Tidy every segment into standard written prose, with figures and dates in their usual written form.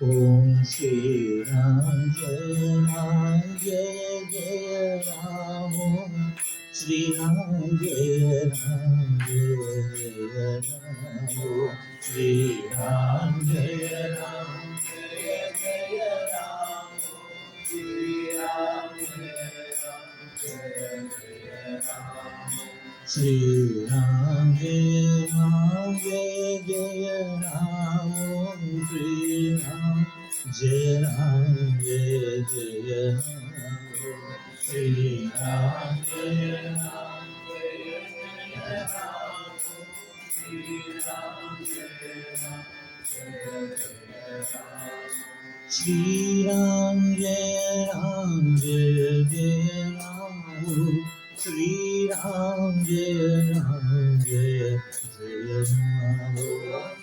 Om Shri Ram Jai Ram Jai Jai Ram Om Shri Ram Jai Ram Jai Jai Ram Om Shri Ram Jai Ram Jai Jai Ram Om Shri Ram Jai Ram Jai Jai Ram Shri Ram Jai Ram Jai Jai Ram Om Shri Ram Jai Ram Jai Jai Ram Shri Ram Jai Ram Jai Jai Ram Shri Ram Jai Ram Jai Jai Ram Shri Ram Jai Ram Jai Jai Ram Shri Ram Jai Ram Jai Jai Ram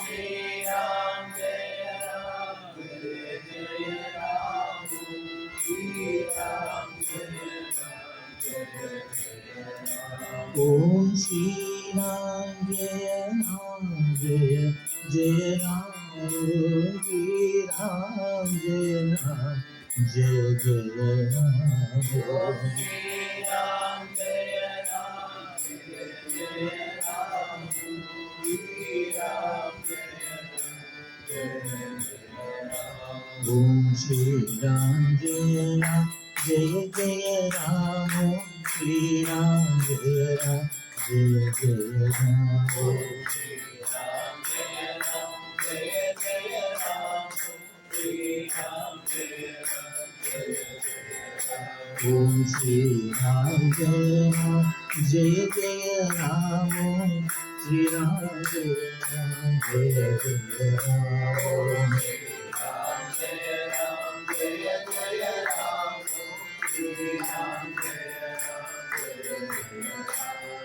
Shri Ram Jai Ram Jai Jai Ram Shri Ram Jai Ram Jai Jai Ram Om Shri Ram Jai Ram Jai Jai Ram Shri Ram Jai Ram Jai Jai Ram Shri Ram Jai Ram Jai Jai Ram Shri Ram Jai Ram Om Shri Ram Jai Ram Jai Jai Ram Om Shri Ram Jai Ram Jai Jai Ram Om Shri Ram Jai Ram Jai Jai Ram Shri Ram Jai Ram Jai Jai Ram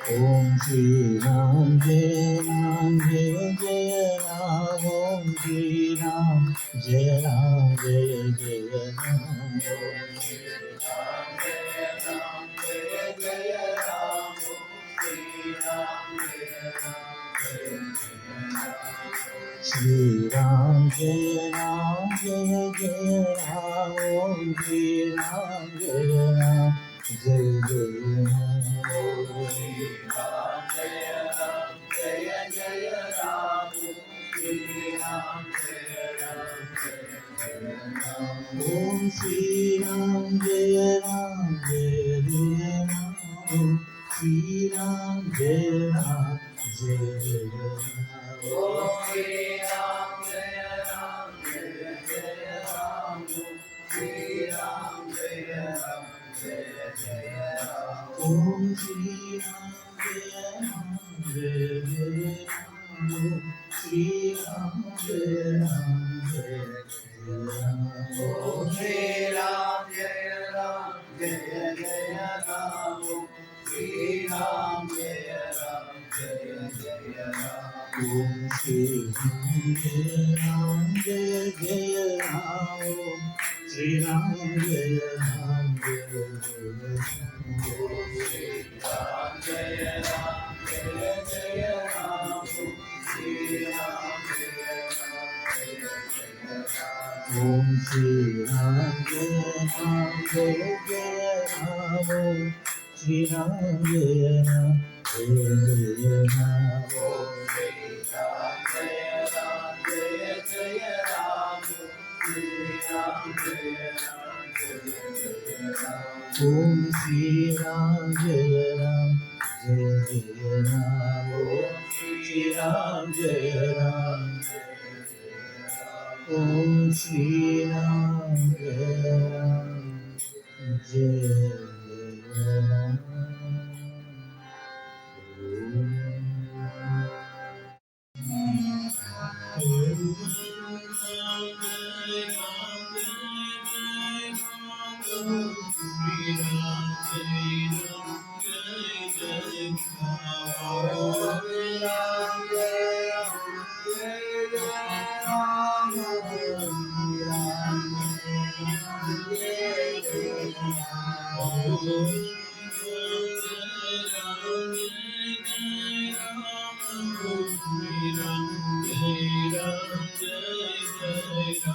Om Shri Ram Jai Ram Jai Jai Ram Om Shri Ram Jai Ram Jai Jai Ram Om Shri Ram Jai Ram Jai Jai Ram Shri Ram Jai Ram Om Shri Ram Jai Ram Jai Jai Ram Om Shri Ram Jai Ram Jai Jai Ram Om Shri Ram Jai Ram Jai Jai Ram Shri Ram Jai Ram Shri Ram Jai Ram Jai Jai Ram Om Shri Ram Jai Ram Jai Jai Ram Shri Ram Jai Ram Jai Jai Ram Shri Ram Jai Ram Jai Jai Ram Om Shri Ram Jai Ram Jai Jai Ram Shri Ram Jai Ram Jai Jai Ram Om Shri Ram Jai Ram Jai Jai Ram Shri Ram Jai Ram Jai Jai Ram Om Shri Ram Jai Ram Jai Jai Ram Shri Ram Jai Ram Jai Jai Ram Om Shri Ram Jai Ram Jai Jai Ram Shri Ram Jai Ram Jai Jai Ram Om Shri Ram Jai Ram Jai Jai Ram Shri Ram Jai Ram Jai Jai Ram Shri Ram Jai Ram Jai Jai Ram Shri Ram Jai Ram Om Shri Ram Jai Ram Jai Jai Ram Shri Ram Jai Ram Jai Jai Ram Om Shri Ram Jai Ram Jai Jai Ram Shri Ram Jai Ram Jai Jai Ram Om Shri Ram Jai Ram Jai Jai Ram Om Shri Ram Jai Ram Om Shri Ram Jai Ram Jai Ram Jai Ram, Jai Ram, Jai Ram.